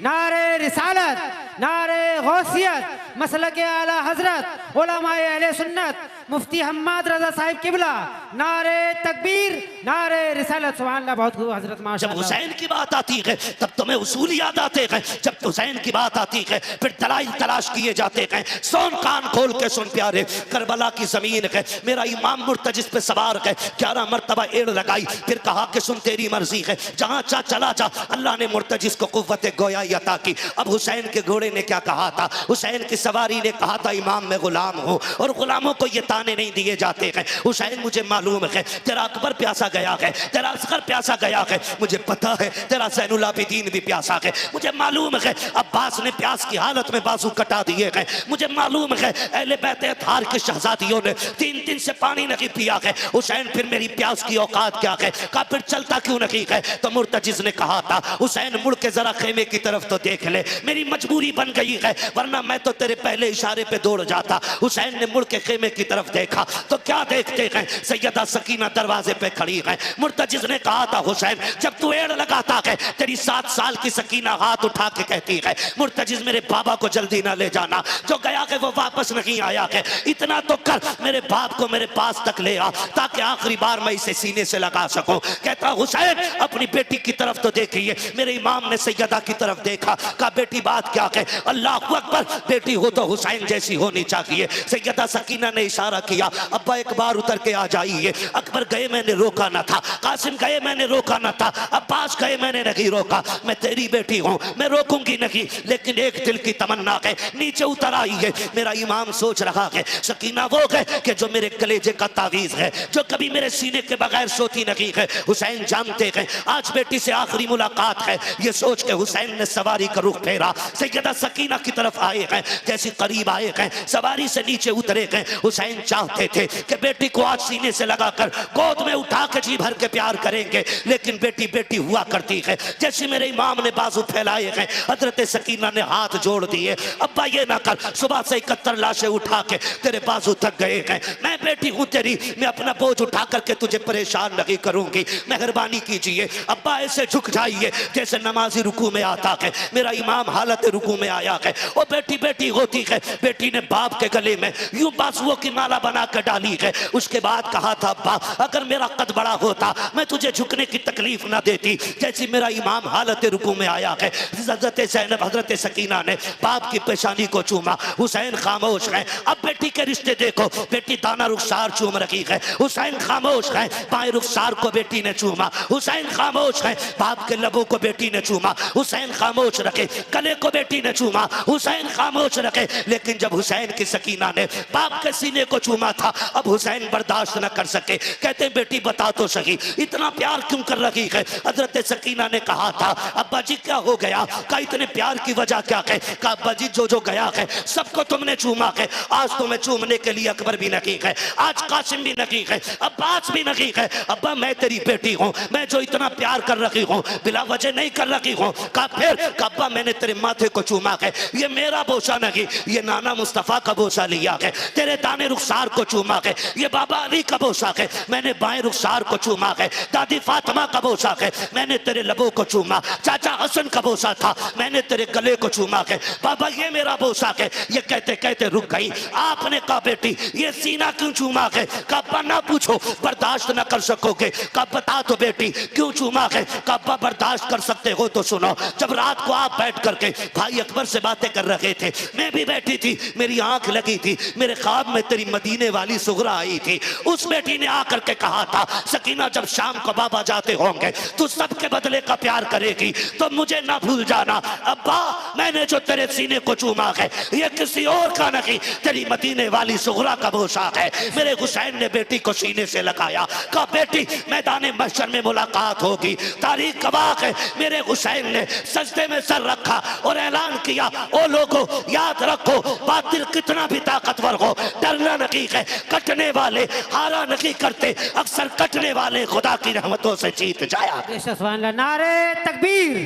नारे रिसालत, नारे गौसियत, मसलक आला हजरत, उलमाए अहले सुन्नत, मुफ्ती हम्माद रजा साहिब किबला, नारे तकबीर, नारे रिसालत। सुभान अल्लाह। बहुत खूब हजरत माशाअल्लाह। जब हुसैन की बात आती है तब तुम्हें उसूल याद आते हैं, जब हुसैन की बात आती है फिर दलाइल तलाश किए जाते हैं। सुन कान खोल के सुन प्यारे, करबला की जमीन है, मेरा इमाम मुर्तजिस पे सवार है, 11 मरतबा एड़ लगाई, फिर कहा कि सुन तेरी मर्जी है, जहां चा चला जा। अल्लाह ने मुर्तजिस को कुव्वत गोयाई अता की। अब हुसैन के घोड़े ने क्या कहा था, हुसैन की सवारी ने कहा था इमाम मैं गुलाम हूं और गुलामों को ये दाने नहीं दिए जाते हैं। हुसैन मुझे मालूम है तेरा अकबर प्यासा गया है, तेरा असगर प्यासा गया है, मुझे पता है तेरा ज़ैनुल आबिदीन भी प्यासा है, मुझे मालूम है अब्बास ने प्यास की हालत में बाजू कटा दिए हैं, मुझे मालूम है अहले बैत अतहार के शहजादियों ने 3 दिन से पानी नहीं पिया है। हुसैन फिर मेरी प्यास की औकात क्या है, कहा फिर चलता क्यों नहीं है? तो मुर्तजिज ने कहा था हुसैन मुड़ के जरा खेमे की तरफ तो देख ले, मेरी मजबूरी बन गई है वरना मैं तो तेरे पहले इशारे पे दौड़ जाता। हुसैन ने मुड़ के खेमे की तरफ देखा तो क्या देखते हैं, सैयदा सकीना दरवाजे पे खड़ी है। मुर्तजिज ने कहा था हुसैन जब तू एड़ लगाता है तेरी 7 साल की सकीना हाथ उठा के कहती है मुर्तजिज मेरे बाबा को जल्दी ना ले जाना, जो गया है वो वापस नहीं आया है, इतना तो कर मेरे बाप को मेरे पास तक ले आ ताकि आखिरी बार मैं इसे सीने से लगा सकूं। कहता हुसैन अपनी बेटी की तरफ तो देखिए। मेरे इमाम ने सैयदा की तरफ देखा, कहा बेटी बात क्या है? अल्लाह अकबर, बेटी हो तो हुसैन जैसी होनी चाहिए। सैयदा सकीना ने इशारा किया अब्बा एक बार उतर के आ जाइए। अकबर गए मैंने रोका न था, कासिम गए मैंने रोका न था, अब्बास गए मैंने नहीं रोका, मैं तेरी बेटी हूं मैं रोकूंगी नहीं, लेकिन एक दिल की तमन्ना है नीचे उतर आई है। मेरा इमाम सोच रहा है सकीना वो है कि जो मेरे कलेजे का तावीज है, जो कभी मेरे सीने के बगैर सोती नहीं है। हुसैन जानते हैं आज बेटी से आखिरी मुलाकात है, ये सोच के हुसैन ने सवारी का रुख फेरा, सैयदा सकीना की तरफ आए हैं। जैसे करीब आए हैं सवारी से नीचे उतरे हैं। हुसैन चाहते थे कि बेटी को आज सीने से लगाकर गोद में उठा के जी भर के प्यार करेंगे, लेकिन बेटी बेटी हुआ करती है। जैसे मेरे इमाम ने बाजू फैलाए हैं हजरत सकीना ने हाथ जोड़ दिए, अब्बा ये ना कर, सुबह से 71 लाशें उठा के तेरे बाजू थक गए हैं, मैं बेटी हूं तेरी, मैं अपना बोझ उठा करके तुझे परेशान नहीं करूंगी, मेहरबानी कीजिए। अब्बा ऐसे झुक जाइए जैसे नमाजी रुकू में आता है। मेरा इमाम हालत रुकू में आया है, वो बेटी बेटी होती है। बेटी ने बाप के गले में यूं बाजुओं की माला बना कर डाली है। उसके बाद कहा था अब्बा अगर मेरा कद बड़ा होता मैं तुझे झुकने की तकलीफ ना देती। जैसे मेरा इमाम हालत रुकू में आया है, हजरत ज़ैनब हजरत सकीना ने बाप की पेशानी को चूमा। हुसैन खामोश है। अब बेटी के रिश्ते देखो, बेटी दाना रुखसार चूम रही है, हुसैन खामोश है। बाएं रुखसार को बेटी ने चूमा, हुसैन खामोश है। बाप के लबों को बेटी ने चूमा, हुसैन खामोश रखे। गले को बेटी ने चूमा, हुसैन खामोश रखे। लेकिन जब हुसैन की सकीना ने बाप के सीने को चूमा था अब हुसैन बर्दाश्त न कर सके। कहते बेटी बता तो सही इतना प्यार क्यों कर रही है? हजरत सकीना ने कहा था अब्बा जी क्या हो गया? का इतने प्यार की वजह क्या है? का अब्बा जी जो जो गया है सबको तुमने चूमा है, आज तुम्हें चूमने के लिए अकबर भी नहीं है, आज कासिम भी नहीं है, अब्बास भी नहीं है। अब्बा मैं तेरी बेटी हूँ, मैं जो इतना प्यार कर रही हूँ बिला वजह नहीं कर रही हूँ। का फिर अब्बा मैंने तेरे माथे को चूमा है, ये मेरा बोसा नहीं, ये नाना मुस्तफा का बोसा लिया है। तेरे दाने रुखसार को चूमा है, ये बाबा अली का बोसा है, मैंने बाएं रुखसार को चूमा है। दादी फातिमा का बोसा है, मैंने तेरे लबों को चूमा। चाचा हसन का बोसा था, मैंने तेरे गले को चूमा है। बाबा ये मेरा बोसा है। ये कहते कहते रुक गई। आपने कहा बेटी ये सीना क्यों चूमा है? कब्बा ना पूछो बर्दाश्त ना कर सकोगे। कब बता तो बेटी क्यों चूमा है? कब्बा बर्दाश्त कर सकते हो तो सुनो। जब रात को आप बैठ करके भाई अकबर से बातें कर रहे थे, मैं भी बैठी थी, मेरी आंख लगी थी, मेरे ख्वाब में तेरी मदीने वाली सुगरा आई थी। उस बेटी ने आकर के कहा था सकीना जब शाम को बाबा जाते होंगे तो सबके बदले का प्यार करेगी, तो मुझे ना भूल जाना। अब्बा मैंने जो तेरे सीने को चूमा है ये किसी और का नहीं, तेरी मदीने वाली सुगरा का बोसा है। मेरे हुसैन ने बेटी को सीने से लगाया, कहा बेटी मैदान महशर में मुलाकात होगी, तारीख गवाह है। मेरे हुसैन ने सजदे में सर रखा और ऐलान किया ओ लोगों याद रखो बातिल कितना भी ताकतवर हो डरना नहीं है, कटने वाले हारा नहीं करते, अक्सर कटने वाले खुदा की रहमतों से जीत जाया। नारे तकबीर,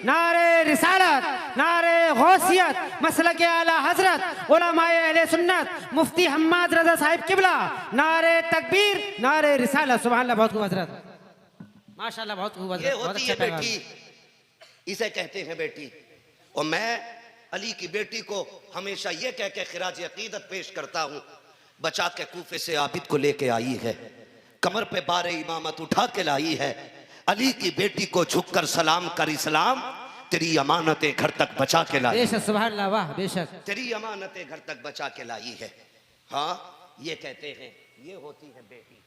नारे रिसालत, नारे गौसियत, मसलक आला हजरत उलमाए अहले सुन्नत मुफ्ती हम्माद रजा साहिब किबला, नारे तकबीर, नारे रिसालत। सुभान अल्लाह, बहुत खूब हजरत, माशाल्लाह बहुत खूब हजरत। ये होती है बेटी, इसे कहते हैं बेटी। और मैं अली की बेटी को हमेशा ये कह के खिराज अकीदत पेश करता हूँ, बचा के कूफे से आबिद को लेके आई है, कमर पे बारे इमामत उठा के लाई है। अली की बेटी को झुककर सलाम कर इस्लाम, तेरी अमानतें घर तक बचा के लाई। बेशक, सुभान अल्लाह, वाह बेशक, तेरी अमानतें घर तक बचा के लाई है। हाँ ये कहते हैं ये होती है बेटी।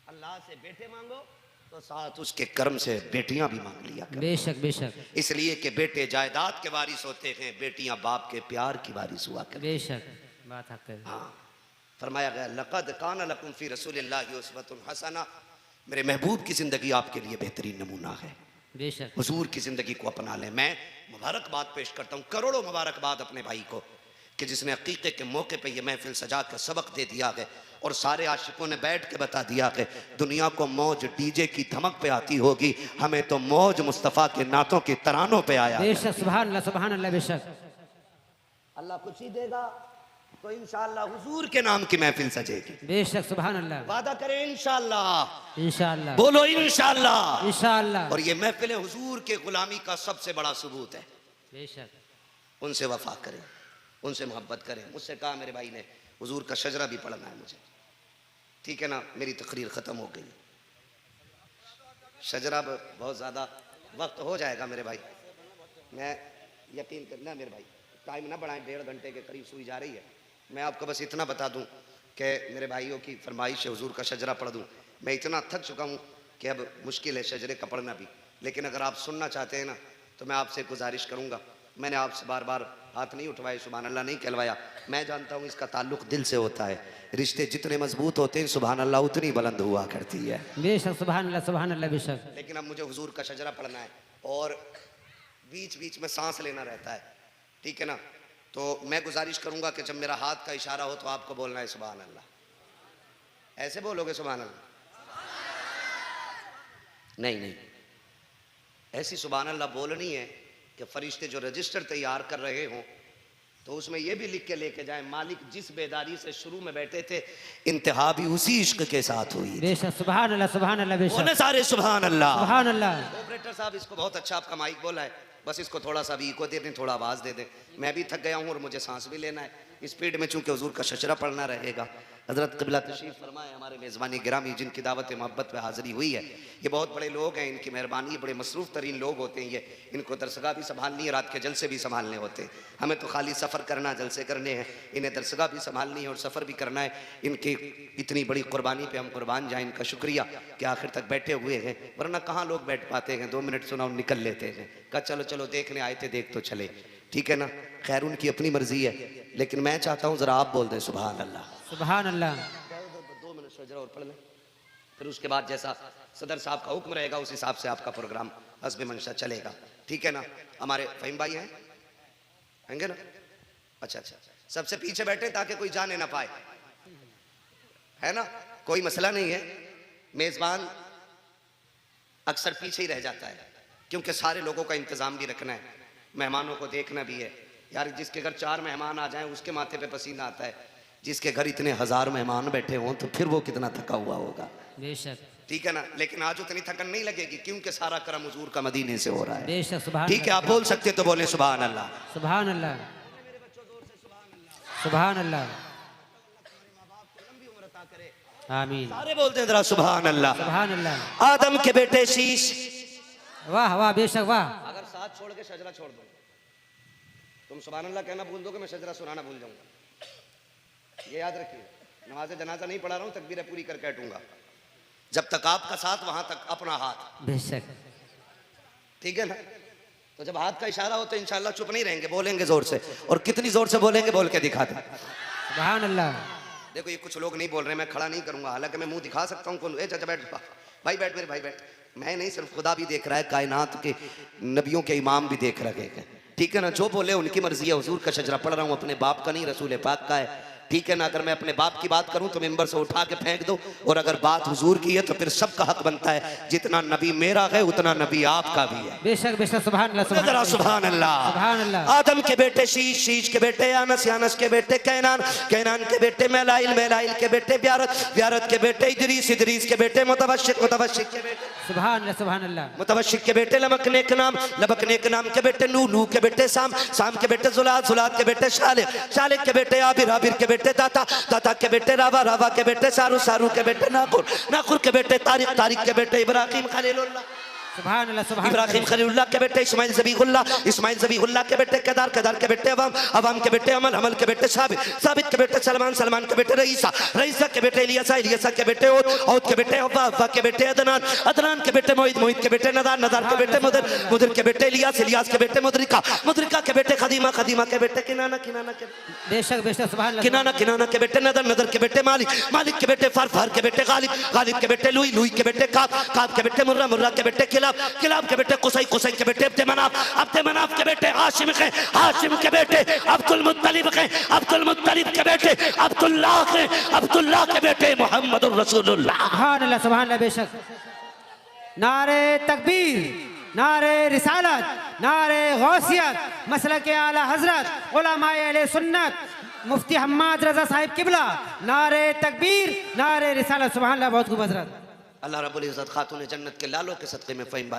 अल्लाह से बेटे मांगो तो साथ उसके कर्म से बेटियां भी मांग लिया करो। बेशक बेशक, इसलिए कि बेटे जायदाद के वारिस होते हैं, बेटियां बाप के प्यार की वारिस हुआ करती। बेशक बात हक है। हाँ फरमाया गया लक़द कान लकुम फ़ी रसूलिल्लाहि उस्वतुन हसना, मेरे महबूब की ज़िंदगी आपके लिए बेहतरीन नमूना है। बेशक हुजूर की ज़िंदगी को अपना लें। मैं मुबारकबाद पेश करता हूँ, करोड़ों मुबारकबाद अपने भाई को कि जिसने अकीक़े के मौके पे ये महफिल सजा के सबक दे दिया है और सारे आशिकों ने बैठ के बता दिया कि दुनिया को मौज डीजे की धमक पे आती होगी, हमें तो मौज मुस्तफ़ा के नातों के तरानों पे आया। बेशक सुभान अल्लाह बेशक। अल्लाह खुशी देगा तो इंशाअल्लाह हुजूर के नाम की महफिल सजेगी। बेशक सुभान अल्लाह। वादा करें इंशाअल्लाह। इंशाअल्लाह बोलो इंशाअल्लाह। इंशाअल्लाह। और ये महफिल हुजूर के गुलामी का सबसे बड़ा सबूत है। बेशक उनसे वफा करें, उनसे मोहब्बत करें। मुझसे कहा मेरे भाई ने हुजूर का शजरा भी पढ़ना है मुझे, ठीक है ना। मेरी तकरीर ख़त्म हो गई, शजरा बहुत ज़्यादा वक्त हो जाएगा मेरे भाई, मैं यकीन करना मेरे भाई, टाइम ना बढ़ाएं, 1.5 घंटे के करीब सुई जा रही है। मैं आपको बस इतना बता दूं कि मेरे भाइयों की फरमाइश है हुजूर का शजरा पढ़ दूं। मैं इतना थक चुका हूं कि अब मुश्किल है शजरे का पढ़ना भी, लेकिन अगर आप सुनना चाहते हैं ना तो मैं आपसे गुजारिश करूंगा। मैंने आपसे बार बार हाथ नहीं उठवाए, सुभान अल्लाह नहीं कहलवाया। मैं जानता हूँ इसका ताल्लुक दिल से होता है। रिश्ते जितने मजबूत होते हैं सुभान अल्लाह उतनी बुलंद हुआ करती है। बेशक सुभान अल्लाह बेशक। लेकिन अब मुझे हुजूर का शजरा पढ़ना है और बीच बीच में सांस लेना रहता है, ठीक है ना। तो मैं गुजारिश करूंगा कि जब मेरा हाथ का इशारा हो तो आपको बोलना है सुभान अल्लाह। ऐसे बोलोगे सुभान अल्लाह? नहीं नहीं, ऐसी सुभान अल्लाह बोलनी है कि फरिश्ते जो रजिस्टर तैयार कर रहे हों तो उसमें यह भी लिख के लेके जाए, मालिक जिस बेदारी से शुरू में बैठे थे इंतहा भी उसी इश्क के साथ हुई। बेशक सुभान अल्लाह बेशक। सारे सुभान अल्लाह। सुभान अल्लाह। ऑपरेटर साहब इसको बहुत अच्छा आपका माइक बोला है, बस इसको थोड़ा सा भी इको दे दें, थोड़ा आवाज़ दे दें। मैं भी थक गया हूँ और मुझे सांस भी लेना है स्पीड में, चूंकि हुजूर का शजरा पढ़ना रहेगा। हज़रत क़िबला तशरीफ़ फरमाए, हमारे मेज़बानी गिरामी जिनकी दावत मोहब्बत पे हाज़िरी हुई है, ये बहुत बड़े लोग हैं, इनकी मेहरबानी, बड़े मसरूफ़ तरीन लोग होते हैं ये। इनको दरसगाह भी संभालनी है, रात के जलसे भी संभालने होते हैं। हमें तो खाली सफ़र करना, जलसे करने हैं, इन्हें दरसगाह भी संभालनी है और सफ़र भी करना है। इनकी इतनी बड़ी कुर्बानी पे हम कुर्बान जाएँ, इनका शुक्रिया कि आखिर तक बैठे हुए हैं, वरना कहाँ लोग बैठ पाते हैं। 2 मिनट सुना निकल लेते हैं, कहा चलो चलो देखने आए थे देख तो चले, ठीक है ना। खैर उनकी अपनी मर्जी है, लेकिन मैं चाहता हूँ ज़रा आप बोल दें सुभान अल्लाह। सुभान अल्लाह। 2 मिनट शजरा और पढ़ लें, फिर उसके बाद जैसा सदर साहब का हुक्म रहेगा उस हिसाब से आपका प्रोग्राम हस्बे मंशा चलेगा, ठीक है ना। हमारे फ़हीम भाई हैं, होंगे ना? अच्छा अच्छा, सबसे पीछे बैठे ताकि कोई जाने ना पाए, है ना, कोई मसला नहीं है। मेज़बान अक्सर पीछे ही रह जाता है क्योंकि सारे लोगों का इंतज़ाम भी रखना है, मेहमानों को देखना भी है। यार जिसके घर 4 मेहमान आ जाएं उसके माथे पे पसीना आता है, जिसके घर इतने 1000 मेहमान बैठे हों तो फिर वो कितना थका हुआ होगा। बेशक, ठीक है ना। लेकिन आज उतनी थकन नहीं लगेगी क्योंकि सारा करम हुजूर का मदीने से हो रहा है। बेशक सुभान। ठीक है, आप बोल सकते तो बोले सुभान अल्लाह। सुभान अल्लाह। सुभान अल्लाह। आमीन। सारे बोलते हैं जरा सुभान अल्लाह। सुभान अल्लाह। आदम के बेटे शीश। वाह वाह बेशक वाह। अगर साथ छोड़ के शजरा छोड़ दो, तुम सुभान अल्लाह कहना भूल दोगे, मैं शजरा सुनाना भूल जाऊंगा। ये याद रखिए, नमाज जनाजा नहीं पढ़ा रहा हूँ, तकबीर पूरी करके हटूंगा। जब तक आपका साथ वहां तक अपना हाथ। बेशक, ठीक है ना। तो जब हाथ का इशारा हो तो इंशाल्लाह चुप नहीं रहेंगे, बोलेंगे जोर से। और कितनी जोर से बोलेंगे बोल के दिखा दें। सुभान अल्लाह। देखो ये कुछ लोग नहीं बोल रहे, मैं खड़ा नहीं करूंगा, हालांकि मैं मुंह दिखा सकता हूँ। कौन? चाचा बैठ, भाई बैठ, मेरे भाई बैठ। मैं नहीं, सिर्फ खुदा भी देख रहा है, कायनात के नबियों के इमाम भी देख रहे हैं, ठीक है ना। जो बोले उनकी मर्जी है। हुजूर का शजरा पढ़ रहा हूँ, अपने बाप का नहीं रसूल पाक का है, ठीक है ना। अगर मैं अपने बाप की बात करूं तो मिंबर से उठा के फेंक दो, और अगर बात हुजूर की है तो फिर सबका हक बनता है। जितना नबी मेरा है उतना नबी आपका भी है। बेशक बेशक। सुभान अल्लाह। जरा सुभान अल्लाह। सुभान अल्लाह। आदम के बेटे शीश, शीश के बेटे यानस, यानस के बेटे कैनान, कैनान के बेटे मैलाइल, मैलाइल के बेटे ब्यारत, ब्यारत के बेटे इदरीस, इदरीस के बेटे मुतवशिक, मुतवशिक के बेटे सुभान अल्लाह। सुभान अल्लाह। मुतवशिक के बेटे लमकने के नाम, लमकने के नाम के बेटे नूह, नूह के बेटे साम, साम के बेटे जुलाद, जुलाद के बेटे शालिक, शालिक के बेटे आबिर, आबिर के बेटे दाता, दाता के बेटे रावा, रावा के बेटे सारू, सारू के बेटे नाकुर, नाकुर के बेटे तारिक, तारिक के बेटे इब्राहिम खलीलुल्लाह। सुभान अल्लाह सुभान इब्राहिम खलीलुल्लाह के बेटे इस्माइल ज़बीहुल्लाह के बेटे केदार के बेटे अवाम के बेटे अमल के बेटे साबित के बेटे सलमान के बेटे रईसा के बेटे इलियासा के बेटे औद के बेटे हव्वा के बेटे अदनान के बेटे मोहित के बेटे नदार के बेटे मुदर के बेटे इलियास के बेटे मुदरिका के बेटे खदीमा के बेटे किनाना के बेशक सुभान अल्लाह किनाना के बेटे नदर के बेटे मालिक के बेटे फार के बेटे गालिब के बेटे लुई के बेटे काब के बेटे मुर्रा के बेटे किलाब के बेटे कुसै के बेटे अब्दे मनाफ के बेटे हाशिम के बेटे अब्दुल मुत्तलिब के बेटे अब्दुल्लाह के बेटे मोहम्मदुर रसूलुल्लाह। सुभान अल्लाह बेशक। नारे तकबीर, नारे रिसालत, नारे गौसियत, मसलक आला हजरत उलमाए अहले सुन्नत मुफ्ती हम्माद रजा साहिब किबला, नारे तकबीर, नारे रिसालत। सुभान अल्लाह, बहुत खूब हजरत। अल्लाह रब्बुल इज्जत खातून जन्नत के लालों के सदक़े में फ़हीम भाई